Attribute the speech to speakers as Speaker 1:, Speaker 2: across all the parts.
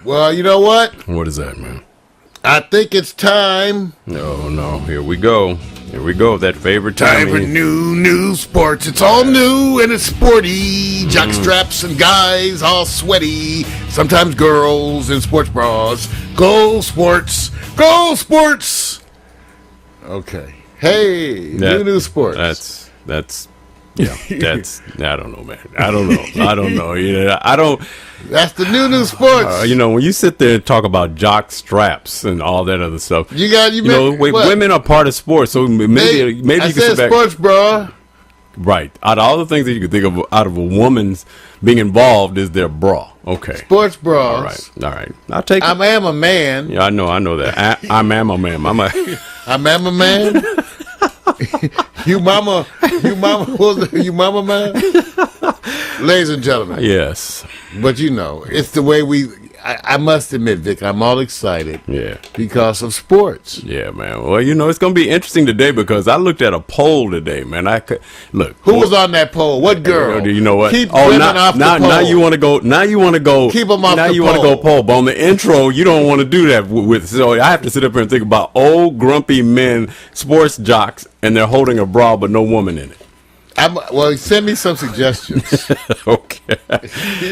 Speaker 1: Well, you know what?
Speaker 2: What is that, man?
Speaker 1: I think it's time.
Speaker 2: No. Here we go. That favorite
Speaker 1: Time for new sports. It's all new and it's sporty. Jock straps and guys all sweaty. Sometimes girls in sports bras. Go sports. Go sports. Okay. Hey, new sports.
Speaker 2: That's I don't know, man. I don't know. I don't.
Speaker 1: That's the new sports.
Speaker 2: When you sit there and talk about jock straps and all that other stuff, women are part of sports, so maybe you can sit back.
Speaker 1: Sports, bro.
Speaker 2: Right. Out of all the things that you could think of, out of a woman's being involved, is their bra. Okay.
Speaker 1: Sports bras.
Speaker 2: All right. I'll take it.
Speaker 1: I am a man.
Speaker 2: Yeah, I know that. I am a man.
Speaker 1: I am a man. You mama man. Ladies and gentlemen.
Speaker 2: Yes.
Speaker 1: But it's the way I must admit, Vic, I'm all excited.
Speaker 2: Yeah.
Speaker 1: Because of sports.
Speaker 2: Yeah, man. Well, it's going to be interesting today because I looked at a poll today, man.
Speaker 1: Who was on that poll? What girl?
Speaker 2: You know what?
Speaker 1: Keep women off the poll.
Speaker 2: Now you want to go. Now you want to go.
Speaker 1: Keep them off the poll.
Speaker 2: Now you want to go poll. But on the intro, you don't want to do that with. So I have to sit up here and think about old grumpy men, sports jocks, and they're holding a bra but no woman in it.
Speaker 1: Send me some suggestions.
Speaker 2: Okay.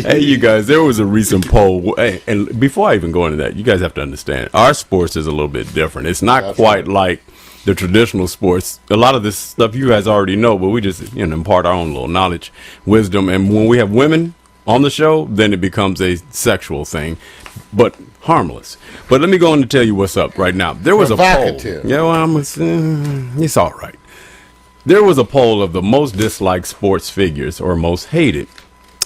Speaker 2: Hey, you guys, there was a recent poll. Hey, and before I even go into that, you guys have to understand, our sports is a little bit different. It's not quite like the traditional sports. A lot of this stuff you guys already know, but we just impart our own little knowledge, wisdom. And when we have women on the show, then it becomes a sexual thing, but harmless. But let me go on to tell you what's up right now. There was a poll. Yeah, well, it's all right. There was a poll of the most disliked sports figures or most hated.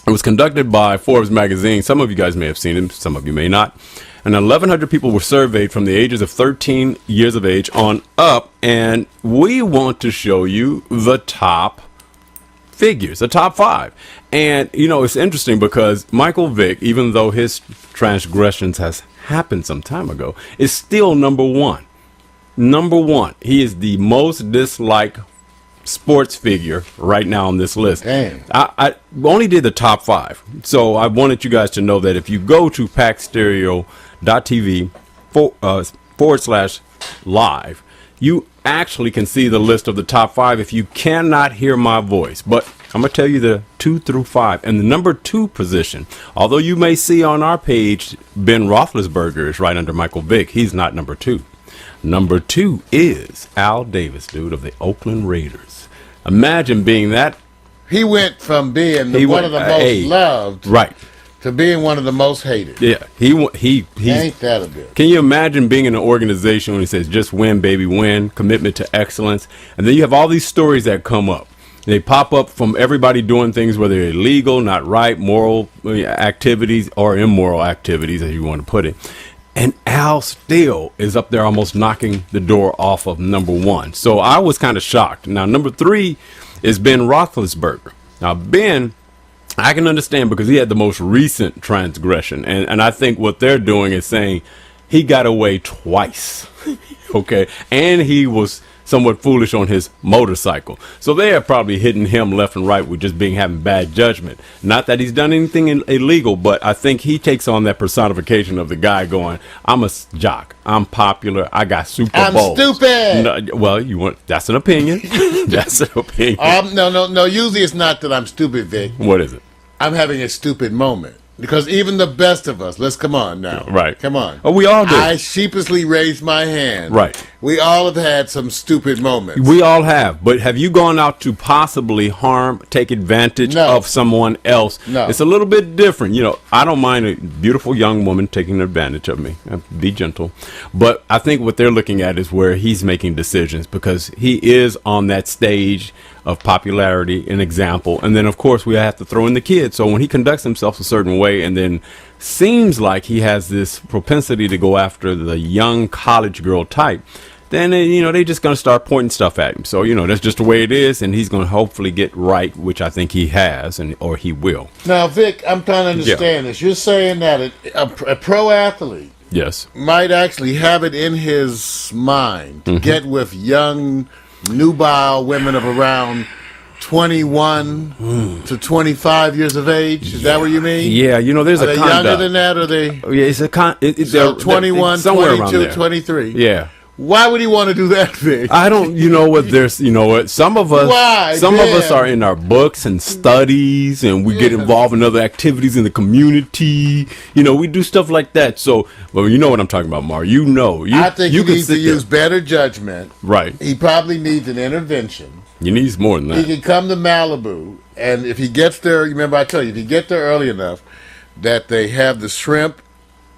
Speaker 2: It was conducted by Forbes magazine. Some of you guys may have seen it, some of you may not. And 1,100 people were surveyed from the ages of 13 years of age on up. And we want to show you the top figures, the top 5. And, it's interesting because Michael Vick, even though his transgressions has happened some time ago, is still number one. Number one. He is the most disliked sports figure right now on this list.
Speaker 1: Damn.
Speaker 2: I only did the top 5. So I wanted you guys to know that if you go to packstereo.tv /live, you actually can see the list of the top 5 if you cannot hear my voice. But I'm going to tell you the 2 through 5. And the number 2 position, although you may see on our page, Ben Roethlisberger is right under Michael Vick. He's not number 2. Number 2 is Al Davis, dude, of the Oakland Raiders. Imagine being that.
Speaker 1: He went from being one of the most loved,
Speaker 2: right,
Speaker 1: to being one of the most hated.
Speaker 2: Yeah, he
Speaker 1: ain't that a bit.
Speaker 2: Can you imagine being in an organization when he says, "Just win, baby, win," commitment to excellence, and then you have all these stories that come up. They pop up from everybody doing things, whether they're illegal, not right, moral activities, or immoral activities, as you want to put it. And Al still is up there almost knocking the door off of number 1. So I was kind of shocked. Now, number 3 is Ben Roethlisberger. Now, Ben, I can understand because he had the most recent transgression. And I think what they're doing is saying he got away twice. Okay. And he was somewhat foolish on his motorcycle. So they are probably hitting him left and right with just having bad judgment. Not that he's done anything illegal, but I think he takes on that personification of the guy going, I'm a jock, I'm popular, I got Super Bowls.
Speaker 1: I'm stupid.
Speaker 2: No, well, that's an opinion. That's an opinion.
Speaker 1: No. Usually it's not that I'm stupid, Vic.
Speaker 2: What is it?
Speaker 1: I'm having a stupid moment. Because even the best of us, come on now.
Speaker 2: Right.
Speaker 1: Come on.
Speaker 2: Oh, we all do.
Speaker 1: I sheepishly raised my hand.
Speaker 2: Right.
Speaker 1: We all have had some stupid moments.
Speaker 2: We all have. But have you gone out to possibly take advantage of someone else?
Speaker 1: No.
Speaker 2: It's a little bit different. I don't mind a beautiful young woman taking advantage of me. Be gentle. But I think what they're looking at is where he's making decisions because he is on that stage of popularity, an example. And then, of course, we have to throw in the kids. So when he conducts himself a certain way and then seems like he has this propensity to go after the young college girl type, then, they're just going to start pointing stuff at him. So, that's just the way it is. And he's going to hopefully get right, which I think he has or he will.
Speaker 1: Now, Vic, I'm trying to understand this. You're saying that a pro athlete might actually have it in his mind to get with young, nubile women of around 21 to 25 years of age. Is that what you mean?
Speaker 2: Yeah, there's
Speaker 1: Are
Speaker 2: a
Speaker 1: they
Speaker 2: conduct.
Speaker 1: younger than that, or they?
Speaker 2: Yeah, it's a
Speaker 1: So 21,
Speaker 2: somewhere
Speaker 1: 22,
Speaker 2: around there.
Speaker 1: 23.
Speaker 2: Yeah.
Speaker 1: Why would he want to do that thing?
Speaker 2: I don't, some of us,
Speaker 1: Why,
Speaker 2: some of us
Speaker 1: man?
Speaker 2: are in our books and studies, and we get involved in other activities in the community. We do stuff like that. So, well, you know what I'm talking about, Mar.
Speaker 1: I think
Speaker 2: you
Speaker 1: he
Speaker 2: can
Speaker 1: needs to
Speaker 2: sit there.
Speaker 1: use better judgment.
Speaker 2: Right.
Speaker 1: He probably needs an intervention.
Speaker 2: You need more than
Speaker 1: He
Speaker 2: that.
Speaker 1: can come to Malibu, and if he gets there, remember I tell you, if he get there early enough, that they have the shrimp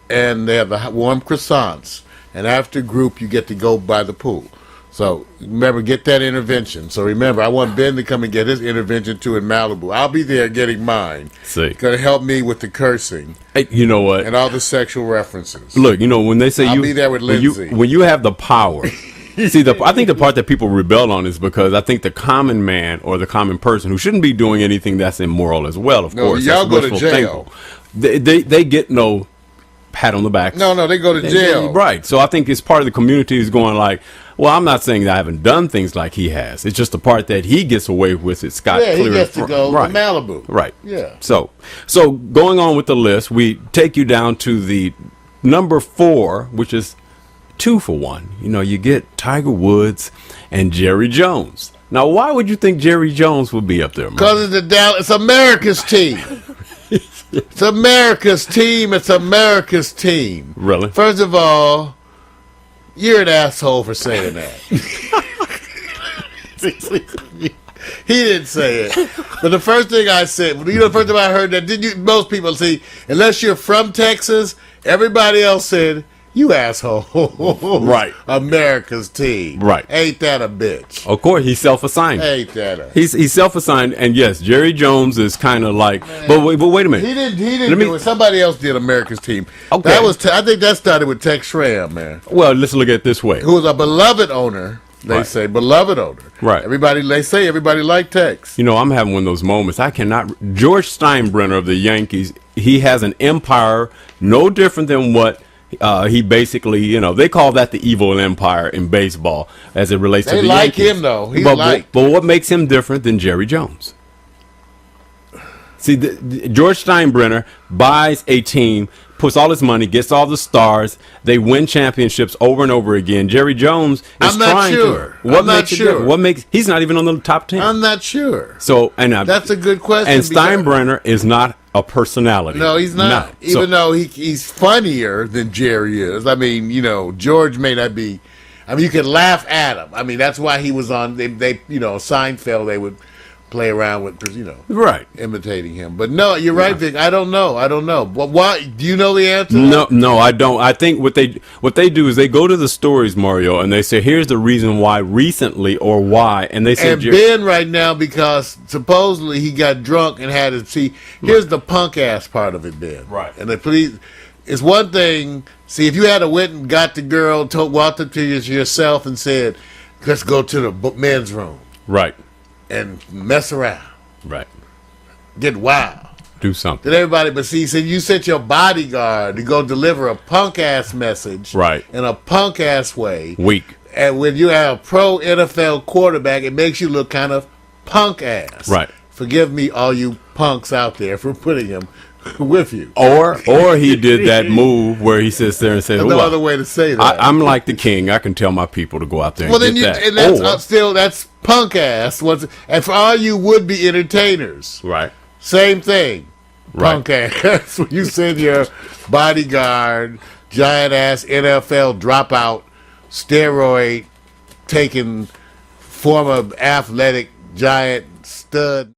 Speaker 1: and they have the warm croissants, and after group, you get to go by the pool. So remember, get that intervention. So remember, I want Ben to come and get his intervention too in Malibu. I'll be there getting mine.
Speaker 2: See.
Speaker 1: Going to help me with the cursing
Speaker 2: Hey, you know what?
Speaker 1: and all the sexual references.
Speaker 2: Look, when they say
Speaker 1: I'll be there with Lindsay.
Speaker 2: when you have the power. See, I think the part that people rebel on is because I think the common man or the common person who shouldn't be doing anything that's immoral as well, of
Speaker 1: No,
Speaker 2: course.
Speaker 1: y'all
Speaker 2: that's
Speaker 1: go to
Speaker 2: wishful
Speaker 1: jail.
Speaker 2: thinking. They get no pat on the back.
Speaker 1: No, they go to jail.
Speaker 2: Right. So I think it's part of the community is going like, well, I'm not saying that I haven't done things like he has. It's just the part that he gets away with. It's got
Speaker 1: Yeah,
Speaker 2: clear
Speaker 1: he gets to go
Speaker 2: right.
Speaker 1: to Malibu.
Speaker 2: Right.
Speaker 1: Yeah.
Speaker 2: So going on with the list, we take you down to the number 4, which is 2 for 1. You get Tiger Woods and Jerry Jones. Now, why would you think Jerry Jones would be up there, Mark?
Speaker 1: Because it's America's team. It's America's team. It's America's team.
Speaker 2: Really?
Speaker 1: First of all, you're an asshole for saying that. He didn't say it. But the first thing I said, the first time I heard that, most people see, unless you're from Texas, everybody else said, you asshole.
Speaker 2: Right.
Speaker 1: America's team.
Speaker 2: Right.
Speaker 1: Ain't that a bitch?
Speaker 2: Of course, he's self-assigned.
Speaker 1: Ain't that a...
Speaker 2: He's self-assigned, and yes, Jerry Jones is kind of like. But wait a minute.
Speaker 1: He didn't do it. Somebody else did America's team.
Speaker 2: Okay.
Speaker 1: I think that started with Tex Schramm, man,
Speaker 2: Well, let's look at it this way.
Speaker 1: who was a beloved owner. They
Speaker 2: Right.
Speaker 1: say beloved owner.
Speaker 2: Right.
Speaker 1: They say everybody liked Tex.
Speaker 2: I'm having one of those moments. I cannot. George Steinbrenner of the Yankees. He has an empire no different than what. He basically, they call that the evil empire in baseball as it relates to
Speaker 1: They
Speaker 2: the
Speaker 1: like
Speaker 2: Yankees.
Speaker 1: him, though. He's
Speaker 2: but,
Speaker 1: liked.
Speaker 2: but what makes him different than Jerry Jones? See, George Steinbrenner buys a team, puts all his money, gets all the stars. They win championships over and over again. Jerry Jones is
Speaker 1: I'm not
Speaker 2: trying
Speaker 1: sure.
Speaker 2: to. What
Speaker 1: I'm not
Speaker 2: makes it
Speaker 1: sure.
Speaker 2: different? What makes he's not even on the top 10?
Speaker 1: I'm not sure.
Speaker 2: So
Speaker 1: That's a good question.
Speaker 2: And
Speaker 1: because-
Speaker 2: Steinbrenner is not a personality.
Speaker 1: No, he's not.
Speaker 2: So-
Speaker 1: Even though he's funnier than Jerry is. I mean, George may not be. I mean, you can laugh at him. I mean, that's why he was on. They Seinfeld. They would play around with,
Speaker 2: right.
Speaker 1: imitating him. But no, you're right, Vic. I don't know. But why? Do you know the answer?
Speaker 2: No, I don't. I think what they do is they go to the stories, Mario, and they say, here's the reason why recently or why, and they say,
Speaker 1: And Ben right now, because supposedly he got drunk and had his here's the punk ass part of it, Ben.
Speaker 2: Right.
Speaker 1: And the police. It's one thing. See, if you had went and got the girl, walked up to yourself and said, "Let's go to the men's room
Speaker 2: right,
Speaker 1: and mess around,
Speaker 2: right,
Speaker 1: get wild."
Speaker 2: do something,
Speaker 1: Then everybody, but see, so you sent your bodyguard to go deliver a punk ass message,
Speaker 2: Right.
Speaker 1: in a punk ass way.
Speaker 2: weak,
Speaker 1: And when you have a pro NFL quarterback, it makes you look kind of punk ass.
Speaker 2: Right.
Speaker 1: Forgive me, all you punks out there, for putting him with you.
Speaker 2: or he did that move where he sits there and says,
Speaker 1: There's no
Speaker 2: "Well,
Speaker 1: other way to say that.
Speaker 2: I'm like the king. I can tell my people to go out there
Speaker 1: well,
Speaker 2: and
Speaker 1: then
Speaker 2: get that."
Speaker 1: and that's
Speaker 2: Or-
Speaker 1: still that's punk ass. And for all you would be entertainers,
Speaker 2: right,
Speaker 1: same thing.
Speaker 2: Right.
Speaker 1: Punk ass. When you send your bodyguard, giant ass NFL dropout, steroid taking former athletic giant stud.